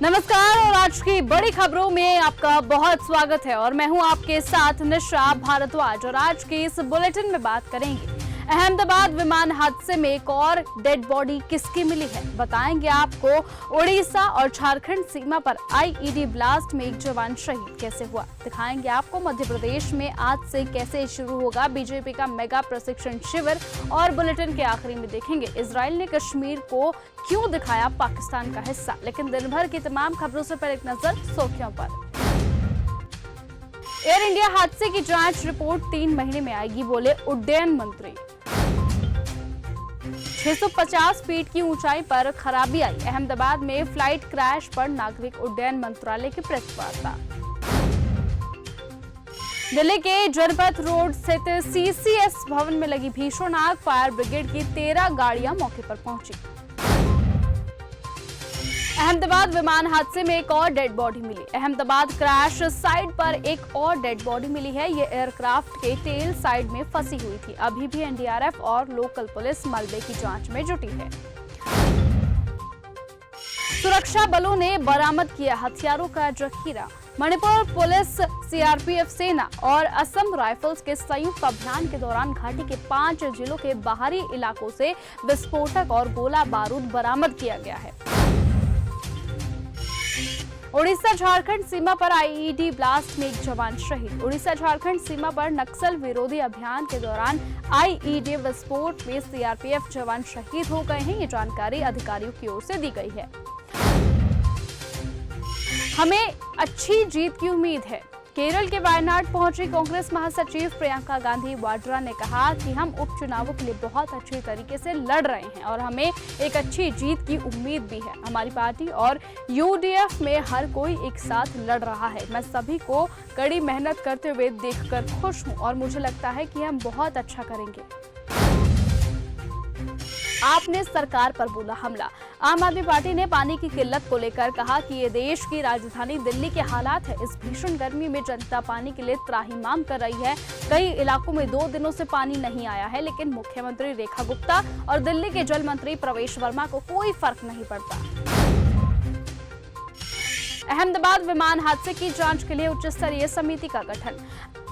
नमस्कार और आज की बड़ी खबरों में आपका बहुत स्वागत है और मैं हूं आपके साथ निशा भारद्वाज। और आज के इस बुलेटिन में बात करेंगे अहमदाबाद विमान हादसे में एक और डेड बॉडी किसकी मिली है, बताएंगे आपको उड़ीसा और झारखंड सीमा पर आईईडी ब्लास्ट में एक जवान शहीद कैसे हुआ, दिखाएंगे आपको मध्य प्रदेश में आज से कैसे शुरू होगा बीजेपी का मेगा प्रशिक्षण शिविर और बुलेटिन के आखिरी में देखेंगे इजराइल ने कश्मीर को क्यों दिखाया पाकिस्तान का हिस्सा। लेकिन दिन भर की तमाम खबरों से पहले एक नजर सुर्खियों पर। एयर इंडिया हादसे की जांच रिपोर्ट 3 महीने में आएगी, बोले उड्डयन मंत्री। 650 फीट की ऊंचाई पर खराबी आई, अहमदाबाद में फ्लाइट क्रैश पर नागरिक उड्डयन मंत्रालय की प्रेस वार्ता। दिल्ली के जनपथ रोड स्थित सीसीएस भवन में लगी भीषण आग, फायर ब्रिगेड की 13 गाड़ियां मौके पर पहुंची। अहमदाबाद विमान हादसे में एक और डेड बॉडी मिली, अहमदाबाद क्रैश साइट पर एक और डेड बॉडी मिली है। ये एयरक्राफ्ट के टेल साइड में फंसी हुई थी। अभी भी एनडीआरएफ और लोकल पुलिस मलबे की जांच में जुटी है। सुरक्षा बलों ने बरामद किया हथियारों का जखीरा, मणिपुर पुलिस, सीआरपीएफ, सेना और असम राइफल्स के संयुक्त अभियान के दौरान घाटी के 5 जिलों के बाहरी इलाकों से विस्फोटक और गोला बारूद बरामद किया गया है। उड़ीसा झारखंड सीमा पर आईईडी ब्लास्ट में एक जवान शहीद, उड़ीसा झारखंड सीमा पर नक्सल विरोधी अभियान के दौरान आईईडी विस्फोट में सीआरपीएफ जवान शहीद हो गए हैं। ये जानकारी अधिकारियों की ओर से दी गई है। हमें अच्छी जीत की उम्मीद है, केरल के वायनाड पहुंची कांग्रेस महासचिव प्रियंका गांधी वाड्रा ने कहा कि हम उपचुनावों के लिए बहुत अच्छे तरीके से लड़ रहे हैं और हमें एक अच्छी जीत की उम्मीद भी है। हमारी पार्टी और यूडीएफ में हर कोई एक साथ लड़ रहा है। मैं सभी को कड़ी मेहनत करते हुए देखकर खुश हूं और मुझे लगता है कि हम बहुत अच्छा करेंगे। आपने सरकार पर बोला हमला, आम आदमी पार्टी ने पानी की किल्लत को लेकर कहा कि ये देश की राजधानी दिल्ली के हालात है। इस भीषण गर्मी में जनता पानी के लिए त्राहिमाम कर रही है। कई इलाकों में 2 दिनों से पानी नहीं आया है, लेकिन मुख्यमंत्री रेखा गुप्ता और दिल्ली के जल मंत्री प्रवेश वर्मा को कोई फर्क नहीं पड़ता। अहमदाबाद विमान हादसे की जांच के लिए उच्च स्तरीय समिति का गठन,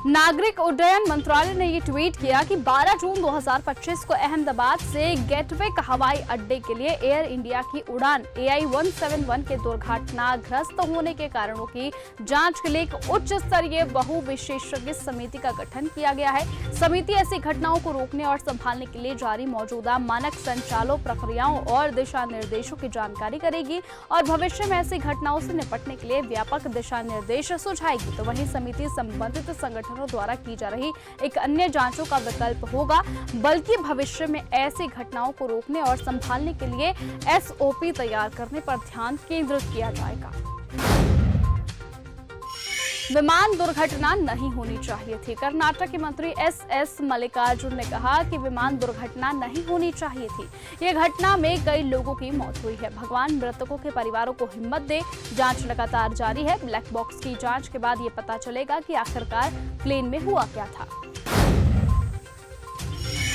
नागरिक उड्डयन मंत्रालय ने ये ट्वीट किया कि 12 जून 2025 को अहमदाबाद से गेटवे हवाई अड्डे के लिए एयर इंडिया की उड़ान AI-171 के दुर्घटनाग्रस्त होने के कारणों की जांच के लिए एक उच्च स्तरीय बहुविशेषज्ञ समिति का गठन किया गया है। समिति ऐसी घटनाओं को रोकने और संभालने के लिए जारी मौजूदा मानक संचालन प्रक्रियाओं और दिशा निर्देशों की जानकारी करेगी और भविष्य में ऐसी घटनाओं से निपटने के लिए व्यापक दिशा निर्देश सुझाएगी। तो वहीं समिति संबंधित संगठनों द्वारा की जा रही एक अन्य जांचों का विकल्प होगा, बल्कि भविष्य में ऐसी घटनाओं को रोकने और संभालने के लिए एसओपी तैयार करने पर ध्यान केंद्रित किया जाएगा। विमान दुर्घटना नहीं होनी चाहिए थी, कर्नाटक के मंत्री एस मल्लिकार्जुन ने कहा कि विमान दुर्घटना नहीं होनी चाहिए थी। ये घटना में कई लोगों की मौत हुई है। भगवान मृतकों के परिवारों को हिम्मत दे। जांच लगातार जारी है। ब्लैक बॉक्स की जांच के बाद ये पता चलेगा कि आखिरकार प्लेन में हुआ क्या था।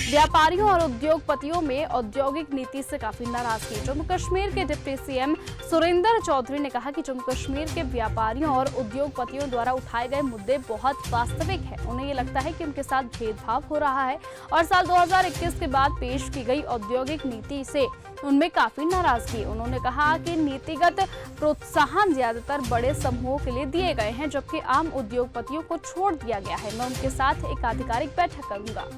व्यापारियों और उद्योगपतियों में औद्योगिक नीति से काफी नाराजगी। जम्मू कश्मीर के डिप्टी सीएम सुरेंद्र चौधरी ने कहा कि जम्मू कश्मीर के व्यापारियों और उद्योगपतियों द्वारा उठाए गए मुद्दे बहुत वास्तविक हैं। उन्हें ये लगता है कि उनके साथ भेदभाव हो रहा है और साल 2021 के बाद पेश की गई औद्योगिक नीति से उनमें काफी नाराजगी। उन्होंने कहा कि नीतिगत प्रोत्साहन ज्यादातर बड़े समूहों के लिए दिए गए हैं, जबकि आम उद्योगपतियों को छोड़ दिया गया है। मैं उनके साथ एक आधिकारिक बैठक करूंगा।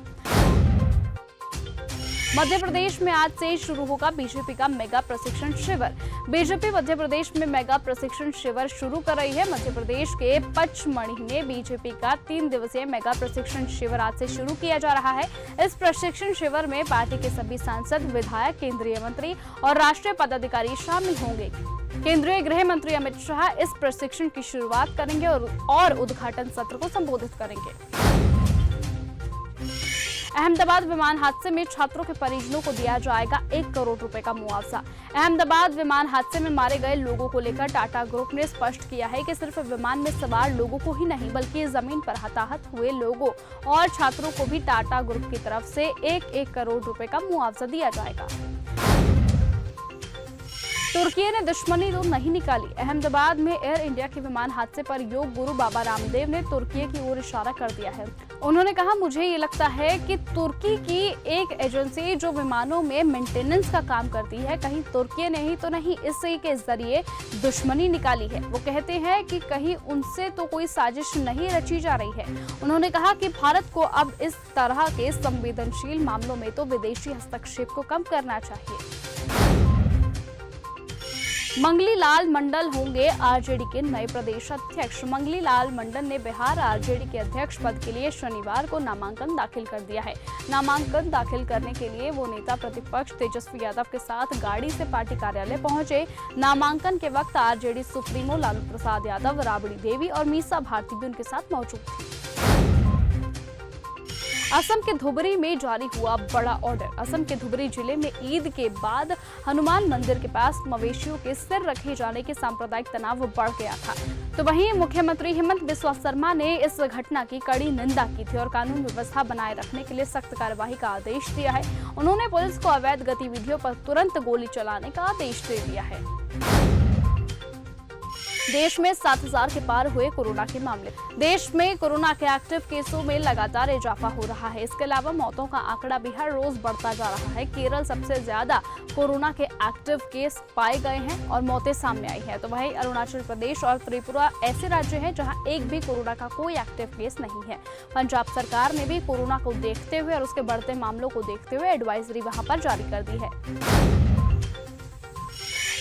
मध्य प्रदेश में आज से शुरू होगा बीजेपी का मेगा प्रशिक्षण शिविर। बीजेपी मध्य प्रदेश में मेगा प्रशिक्षण शिविर शुरू कर रही है। मध्य प्रदेश के पचमढ़ी में बीजेपी का 3 दिवसीय मेगा प्रशिक्षण शिविर आज से शुरू किया जा रहा है। इस प्रशिक्षण शिविर में पार्टी के सभी सांसद, विधायक, केंद्रीय मंत्री और राष्ट्रीय पदाधिकारी शामिल होंगे। केंद्रीय गृह मंत्री अमित शाह इस प्रशिक्षण की शुरुआत करेंगे और उद्घाटन सत्र को संबोधित करेंगे। अहमदाबाद विमान हादसे में छात्रों के परिजनों को दिया जाएगा 1 करोड़ रुपए का मुआवजा। अहमदाबाद विमान हादसे में मारे गए लोगों को लेकर टाटा ग्रुप ने स्पष्ट किया है कि सिर्फ विमान में सवार लोगों को ही नहीं, बल्कि जमीन पर हताहत हुए लोगों और छात्रों को भी टाटा ग्रुप की तरफ से 1-1 करोड़ रुपए का मुआवजा दिया जाएगा। तुर्की ने दुश्मनी तो नहीं निकाली। अहमदाबाद में एयर इंडिया के विमान हादसे पर योग गुरु बाबा रामदेव ने तुर्की की ओर इशारा कर दिया है। उन्होंने कहा, मुझे ये लगता है कि तुर्की की एक एजेंसी जो विमानों में मेंटेनेंस का काम करती है, कहीं तुर्की ने ही तो नहीं इसी के जरिए दुश्मनी निकाली है। वो कहते हैं कि कहीं उनसे तो कोई साजिश नहीं रची जा रही है। उन्होंने कहा कि भारत को अब इस तरह के संवेदनशील मामलों में तो विदेशी हस्तक्षेप को कम करना चाहिए। मंगली लाल मंडल होंगे आरजेडी के नए प्रदेश अध्यक्ष। मंगली लाल मंडल ने बिहार आरजेडी के अध्यक्ष पद के लिए शनिवार को नामांकन दाखिल कर दिया है। नामांकन दाखिल करने के लिए वो नेता प्रतिपक्ष तेजस्वी यादव के साथ गाड़ी से पार्टी कार्यालय पहुंचे। नामांकन के वक्त आरजेडी सुप्रीमो लालू प्रसाद यादव, राबड़ी देवी और मीसा भारती भी उनके साथ मौजूद थी। असम के धुबरी में जारी हुआ बड़ा ऑर्डर। असम के धुबरी जिले में ईद के बाद हनुमान मंदिर के पास मवेशियों के सिर रखे जाने के सांप्रदायिक तनाव बढ़ गया था। तो वहीं मुख्यमंत्री हेमंत बिस्वा शर्मा ने इस घटना की कड़ी निंदा की थी और कानून व्यवस्था बनाए रखने के लिए सख्त कार्यवाही का आदेश दिया है। उन्होंने पुलिस को अवैध गतिविधियों पर तुरंत गोली चलाने का आदेश दे दिया है। देश में 7,000 के पार हुए कोरोना के मामले। देश में कोरोना के एक्टिव केसों में लगातार इजाफा हो रहा है। इसके अलावा मौतों का आंकड़ा भी हर रोज बढ़ता जा रहा है। केरल सबसे ज्यादा कोरोना के एक्टिव केस पाए गए हैं और मौतें सामने आई हैं। तो वहीं अरुणाचल प्रदेश और त्रिपुरा ऐसे राज्य हैं जहां एक भी कोरोना का कोई एक्टिव केस नहीं है। पंजाब सरकार ने भी कोरोना को देखते हुए और उसके बढ़ते मामलों को देखते हुए एडवाइजरी वहां पर जारी कर दी है।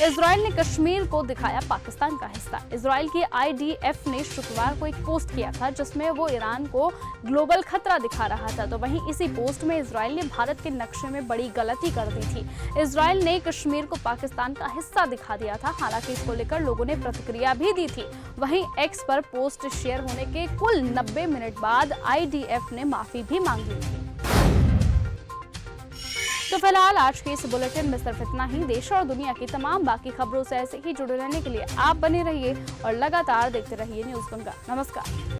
इजराइल ने कश्मीर को दिखाया पाकिस्तान का हिस्सा। इजराइल की IDF ने शुक्रवार को एक पोस्ट किया था जिसमें वो ईरान को ग्लोबल खतरा दिखा रहा था। तो वहीं इसी पोस्ट में इजराइल ने भारत के नक्शे में बड़ी गलती कर दी थी। इजराइल ने कश्मीर को पाकिस्तान का हिस्सा दिखा दिया था। हालांकि इसको लेकर लोगों ने प्रतिक्रिया भी दी थी। वहीं एक्स पर पोस्ट शेयर होने के कुल 90 मिनट बाद IDF ने माफी भी मांग ली थी। तो फिलहाल आज के इस बुलेटिन में सिर्फ इतना ही। देश और दुनिया की तमाम बाकी खबरों से ऐसे ही जुड़े रहने के लिए आप बने रहिए और लगातार देखते रहिए न्यूज़ गंगा। नमस्कार।